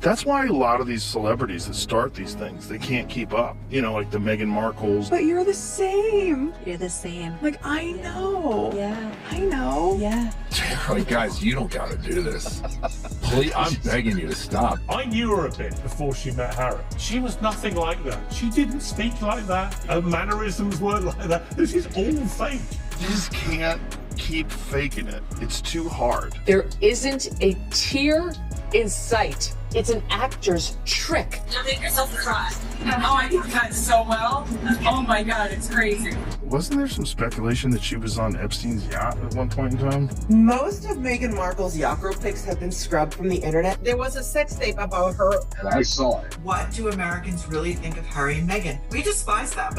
That's why a lot of these celebrities that start these things, they can't keep up. You know, like the Meghan Markles. But you're the same. You're the same. Like, I know. Yeah. I know. Yeah. Like, guys, you don't gotta do this. Please, I'm begging you to stop. I knew her a bit before she met Harry. She was nothing like that. She didn't speak like that. Her mannerisms weren't like that. This is all fake. You just can't keep faking it. It's too hard. There isn't a tear in sight. It's an actor's trick. Don't make yourself cry. Oh, I do that so well. Oh my God, it's crazy. Wasn't there some speculation that she was on Epstein's yacht at one point in time? Most of Meghan Markle's yacht girl pics have been scrubbed from the internet. There was a sex tape about her. And I saw it. What do Americans really think of Harry and Meghan? We despise them.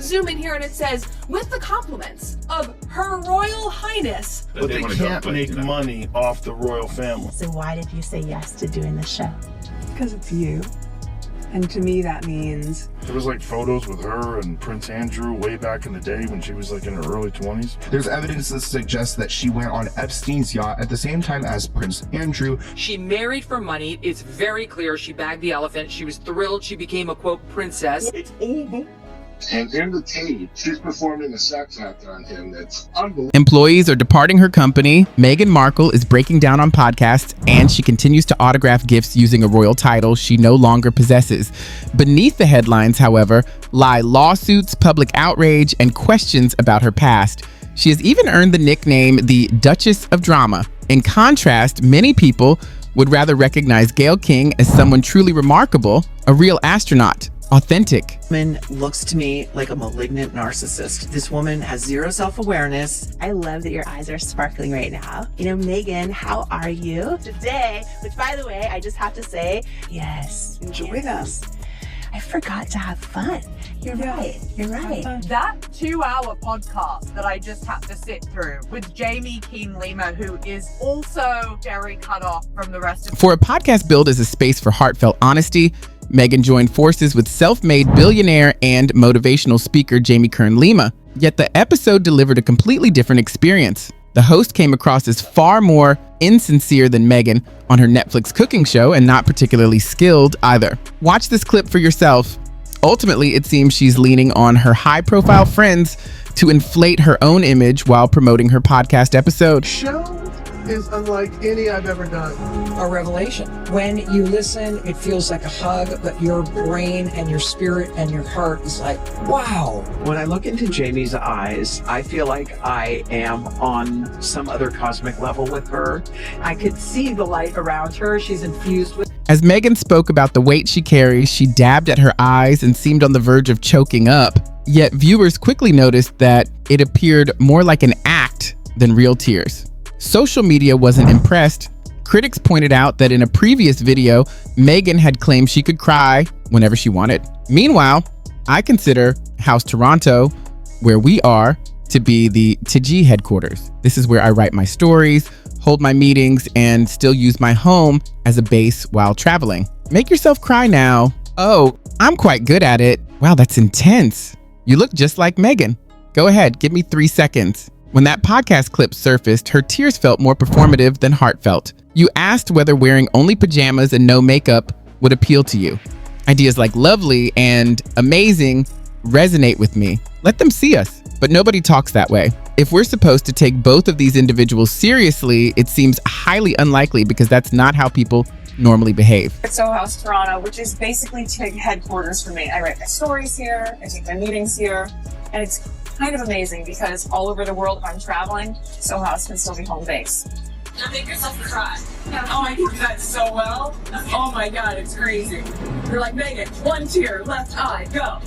Zoom in here and it says, with the compliments of Her Royal Highness. But they can't make money off the royal family. So why did you say yes to doing the show? Because it's you. And to me, that means... There was like photos with her and Prince Andrew way back in the day when she was like in her early 20s. There's evidence that suggests that she went on Epstein's yacht at the same time as Prince Andrew. She married for money. It's very clear she bagged the elephant. She was thrilled she became a, quote, princess. It's all bull. And in the tape, she's performing a sex act on him that's unbelievable. Employees are departing her company. Meghan Markle is breaking down on podcasts, and she continues to autograph gifts using a royal title she no longer possesses. Beneath the headlines, however, lie lawsuits, public outrage, and questions about her past. She has even earned the nickname the Duchess of Drama. In contrast, many people would rather recognize Gayle King as someone truly remarkable, a real astronaut. Authentic. Woman looks to me like a malignant narcissist. This woman has zero self-awareness. I love that your eyes are sparkling right now. You know, Meghan, how are you today? Which, by the way, I just have to say, yes. Enjoy them. I forgot to have fun. You're right. You're right. That 2-hour podcast that I just had to sit through with Jamie Keen-Lima, who is also very cut off from the rest of... For a podcast billed as a space for heartfelt honesty, Meghan joined forces with self-made billionaire and motivational speaker Jamie Kern-Lima. Yet the episode delivered a completely different experience. The host came across as far more insincere than Meghan on her Netflix cooking show, and not particularly skilled either. Watch this clip for yourself. Ultimately, it seems she's leaning on her high-profile friends to inflate her own image while promoting her podcast episode. Show is unlike any I've ever done. A revelation. When you listen, it feels like a hug, but your brain and your spirit and your heart is like, wow. When I look into Jamie's eyes, I feel like I am on some other cosmic level with her. I could see the light around her. She's infused with... As Meghan spoke about the weight she carries, she dabbed at her eyes and seemed on the verge of choking up. Yet viewers quickly noticed that it appeared more like an act than real tears. Social media wasn't impressed. Critics pointed out that in a previous video, Meghan had claimed she could cry whenever she wanted. Meanwhile, I consider House Toronto, where we are, to be the TG headquarters. This is where I write my stories, hold my meetings, and still use my home as a base while traveling. Make yourself cry now. Oh, I'm quite good at it. Wow, that's intense. You look just like Meghan. Go ahead, give me 3 seconds. When that podcast clip surfaced, her tears felt more performative than heartfelt. You asked whether wearing only pajamas and no makeup would appeal to you. Ideas like lovely and amazing resonate with me. Let them see us. But nobody talks that way. If we're supposed to take both of these individuals seriously, it seems highly unlikely because that's not how people normally behave. It's House Toronto, which is basically TIG headquarters for me. I write my stories here, I take my meetings here, and it's kind of amazing because all over the world, if I'm traveling, House can still be home base. Don't make yourself cry. Oh, I do that so well. Oh my God, it's crazy. You're like, Meghan, 1 tear, left eye, go.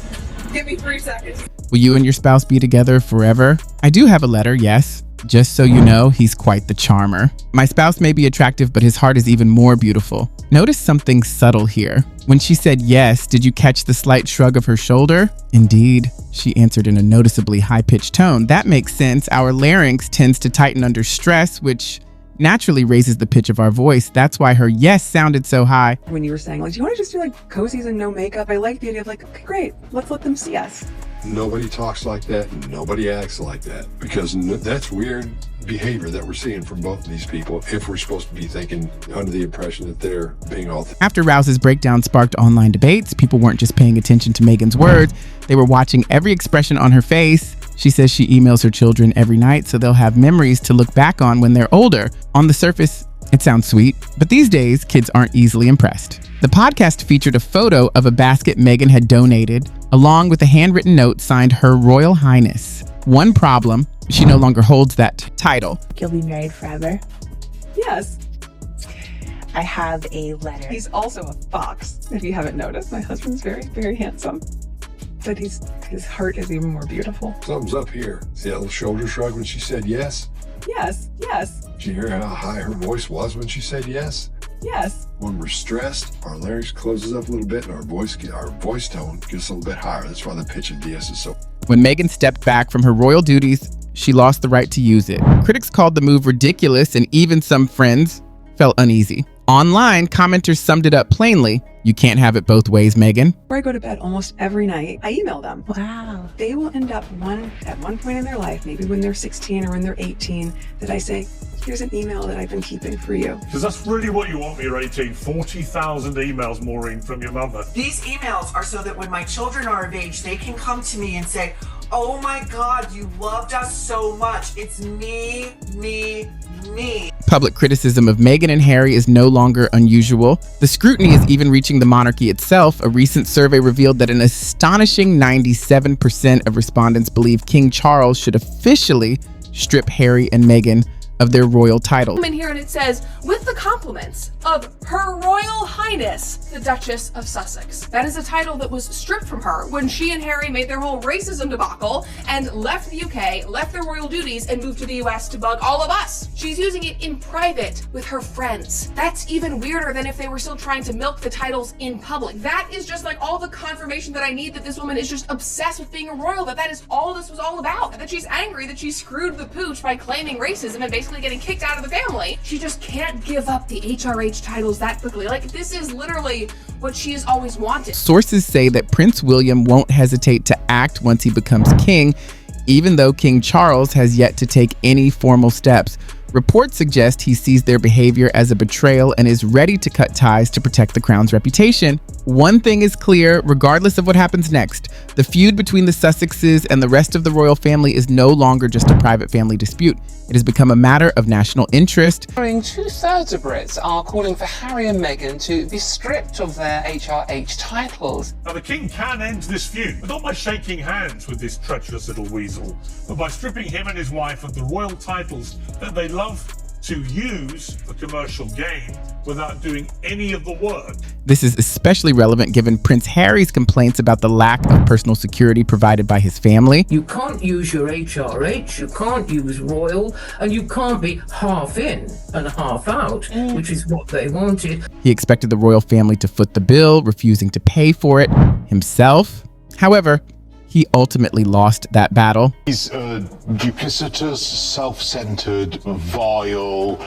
Give me 3 seconds. Will you and your spouse be together forever? I do have a letter, yes. Just so you know, he's quite the charmer. My spouse may be attractive, but his heart is even more beautiful. Notice something subtle here. When she said yes, did you catch the slight shrug of her shoulder? Indeed, she answered in a noticeably high-pitched tone. That makes sense. Our larynx tends to tighten under stress, which naturally raises the pitch of our voice. That's why her yes sounded so high. When you were saying, like, do you want to just do like cozies and no makeup? I like the idea of like, okay, great, let's let them see us. Nobody talks like that. Nobody acts like that because that's weird. behavior that we're seeing from both of these people if we're supposed to be thinking under the impression that they're being all. After Rouse's breakdown sparked online debates, people weren't just paying attention to Meghan's words, they were watching every expression on her face. She says she emails her children every night so they'll have memories to look back on when they're older. On the surface, it sounds sweet, but these days, kids aren't easily impressed. The podcast featured a photo of a basket Meghan had donated, along with a handwritten note signed Her Royal Highness. One problem, she no longer holds that title. You'll be married forever. Yes. I have a letter. He's also a fox, if you haven't noticed. My husband's very, very handsome. But his heart is even more beautiful. Something's up here. See that little shoulder shrug when she said yes? Yes, yes, Did you hear how high her voice was when she said yes? yes. When we're stressed, our larynx closes up a little bit and our voice tone gets a little bit higher. That's why the pitch of DS is so. When Meghan stepped back from her royal duties, she lost the right to use it. Critics called the move ridiculous, and even some friends felt uneasy. Online, commenters summed it up plainly. You can't have it both ways, Meghan. Before I go to bed almost every night, I email them. Wow. They will end up at one point in their life, maybe when they're 16 or when they're 18, that I say, here's an email that I've been keeping for you. Because that's really what you want when you're 18. 40,000 emails, Maureen, from your mother. These emails are so that when my children are of age, they can come to me and say, oh my God, you loved us so much. It's me. Public criticism of Meghan and Harry is no longer unusual. The scrutiny is even reaching the monarchy itself. A recent survey revealed that an astonishing 97% of respondents believe King Charles should officially strip Harry and Meghan of their royal title. I'm in here and it says, with the compliments of Her Royal Highness, the Duchess of Sussex. That is a title that was stripped from her when she and Harry made their whole racism debacle and left the UK, left their royal duties, and moved to the US to bug all of us. She's using it in private with her friends. That's even weirder than if they were still trying to milk the titles in public. That is just like all the confirmation that I need that this woman is just obsessed with being a royal, that is all this was all about. That she's angry that she screwed the pooch by claiming racism and basically getting kicked out of the family. She just can't give up the HRH titles that quickly. Like, this is literally what she has always wanted. Sources say that Prince William won't hesitate to act once he becomes king, even though King Charles has yet to take any formal steps. Reports suggest he sees their behavior as a betrayal and is ready to cut ties to protect the crown's reputation. One thing is clear, regardless of what happens next, the feud between the Sussexes and the rest of the royal family is no longer just a private family dispute. It has become a matter of national interest. 2/3 of Brits are calling for Harry and Meghan to be stripped of their HRH titles. Now, the king can end this feud, but not by shaking hands with this treacherous little weasel, but by stripping him and his wife of the royal titles that they love to use for commercial gain without doing any of the work. This is especially relevant given Prince Harry's complaints about the lack of personal security provided by his family. You can't use your HRH, you can't use royal, and you can't be half in and half out, which is what they wanted. He expected the royal family to foot the bill, refusing to pay for it himself. However, he ultimately lost that battle. He's a duplicitous, self-centered, vile,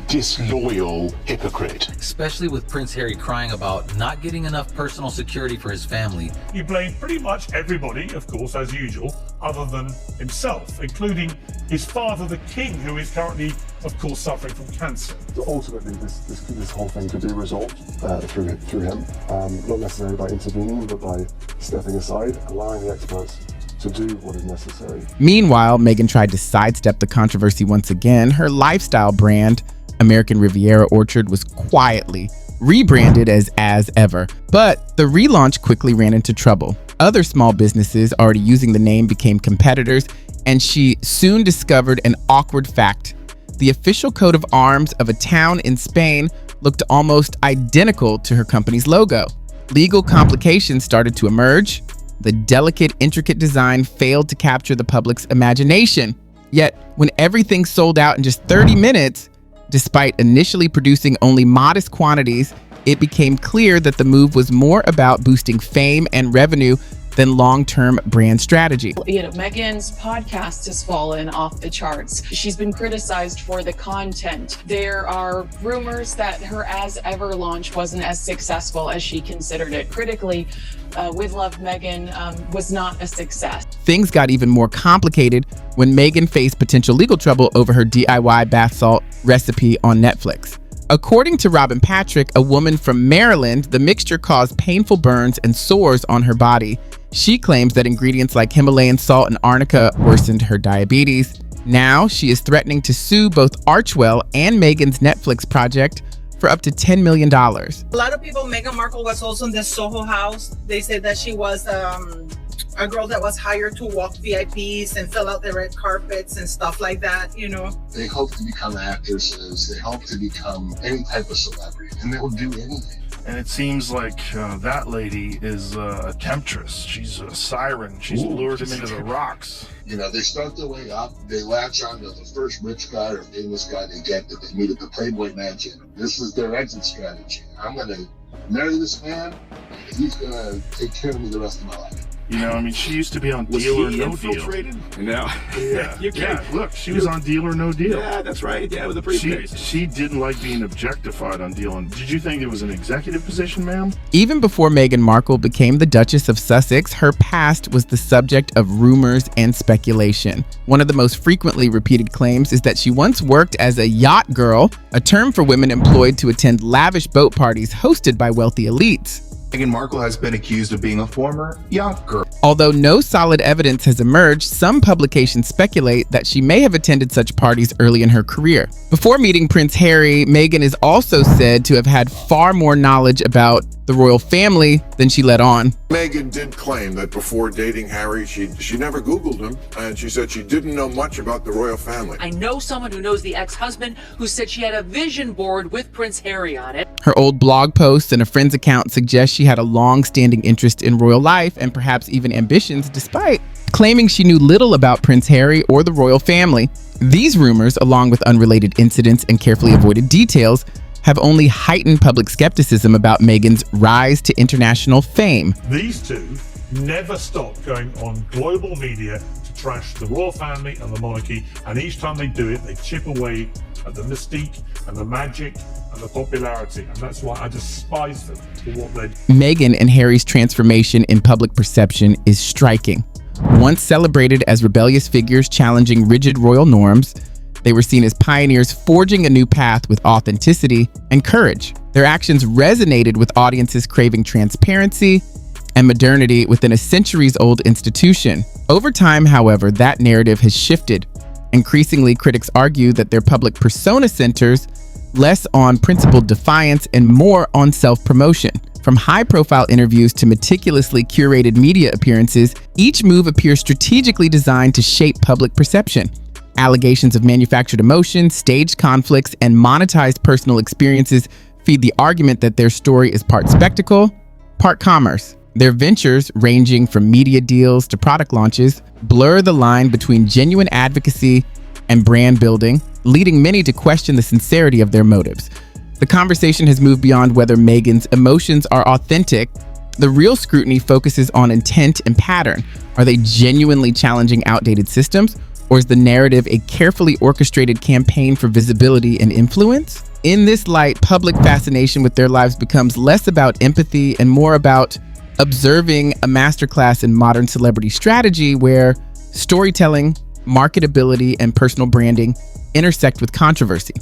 disloyal hypocrite. Especially with Prince Harry crying about not getting enough personal security for his family. He blamed pretty much everybody, of course, as usual, other than himself, including his father, the king, who is currently, of course, suffering from cancer. So ultimately, this whole thing could be resolved through him, not necessarily by intervening, but by stepping aside, allowing the experts to do what is necessary. Meanwhile, Meghan tried to sidestep the controversy once again. Her lifestyle brand, American Riviera Orchard, was quietly rebranded as ever. But the relaunch quickly ran into trouble. Other small businesses already using the name became competitors, and she soon discovered an awkward fact. The official coat of arms of a town in Spain looked almost identical to her company's logo. Legal complications started to emerge. The delicate, intricate design failed to capture the public's imagination. Yet, when everything sold out in just 30 minutes, despite initially producing only modest quantities, it became clear that the move was more about boosting fame and revenue than long-term brand strategy. You know, Meghan's podcast has fallen off the charts. She's been criticized for the content. There are rumors that her As Ever launch wasn't as successful as she considered it. Critically, With Love Meghan was not a success. Things got even more complicated when Meghan faced potential legal trouble over her DIY bath salt recipe on Netflix. According to Robin Patrick, a woman from Maryland, the mixture caused painful burns and sores on her body. She claims that ingredients like Himalayan salt and arnica worsened her diabetes. Now, she is threatening to sue both Archewell and Meghan's Netflix project for up to $10 million. A lot of people, Meghan Markle was also in the Soho House. They said that she was a girl that was hired to walk VIPs and fill out the red carpets and stuff like that, you know. They hope to become actresses. They hope to become any type of celebrity, and they will do anything. And it seems like that lady is a temptress. She's a siren. She's lured him into the rocks. You know, they start their way up. They latch on to the first rich guy or famous guy they get that they meet at the Playboy Mansion. This is their exit strategy. I'm going to marry this man, and he's going to take care of me the rest of my life. You know, I mean, she used to be on Deal or No Deal. No. Yeah. Yeah, look, she was on Deal or No Deal. Yeah, that's right. Yeah, with the briefcase. She didn't like being objectified on Deal. Did you think it was an executive position, ma'am? Even before Meghan Markle became the Duchess of Sussex, her past was the subject of rumors and speculation. One of the most frequently repeated claims is that she once worked as a yacht girl, a term for women employed to attend lavish boat parties hosted by wealthy elites. Meghan Markle has been accused of being a former yacht girl. Although no solid evidence has emerged, some publications speculate that she may have attended such parties early in her career. Before meeting Prince Harry, Meghan is also said to have had far more knowledge about the royal family than she let on. Meghan did claim that before dating Harry, she never Googled him, and she said she didn't know much about the royal family. I know someone who knows the ex-husband who said she had a vision board with Prince Harry on it. Her old blog posts and a friend's account suggest she had a long-standing interest in royal life and perhaps even ambitions, despite claiming she knew little about Prince Harry or the royal family. These rumors, along with unrelated incidents and carefully avoided details, have only heightened public skepticism about Meghan's rise to international fame. These two never stop going on global media to trash the royal family and the monarchy, and each time they do it, they chip away at the mystique and the magic and the popularity, and that's why I despise them for what they do. Meghan and Harry's transformation in public perception is striking. Once celebrated as rebellious figures challenging rigid royal norms, they were seen as pioneers forging a new path with authenticity and courage. Their actions resonated with audiences craving transparency and modernity within a centuries-old institution. Over time, however, that narrative has shifted. Increasingly, critics argue that their public persona centers less on principled defiance and more on self-promotion. From high-profile interviews to meticulously curated media appearances, each move appears strategically designed to shape public perception. Allegations of manufactured emotion, staged conflicts, and monetized personal experiences feed the argument that their story is part spectacle, part commerce. Their ventures, ranging from media deals to product launches, blur the line between genuine advocacy and brand building, leading many to question the sincerity of their motives. The conversation has moved beyond whether Meghan's emotions are authentic. The real scrutiny focuses on intent and pattern. Are they genuinely challenging outdated systems? Or is the narrative a carefully orchestrated campaign for visibility and influence? In this light, public fascination with their lives becomes less about empathy and more about observing a masterclass in modern celebrity strategy where storytelling, marketability, and personal branding intersect with controversy.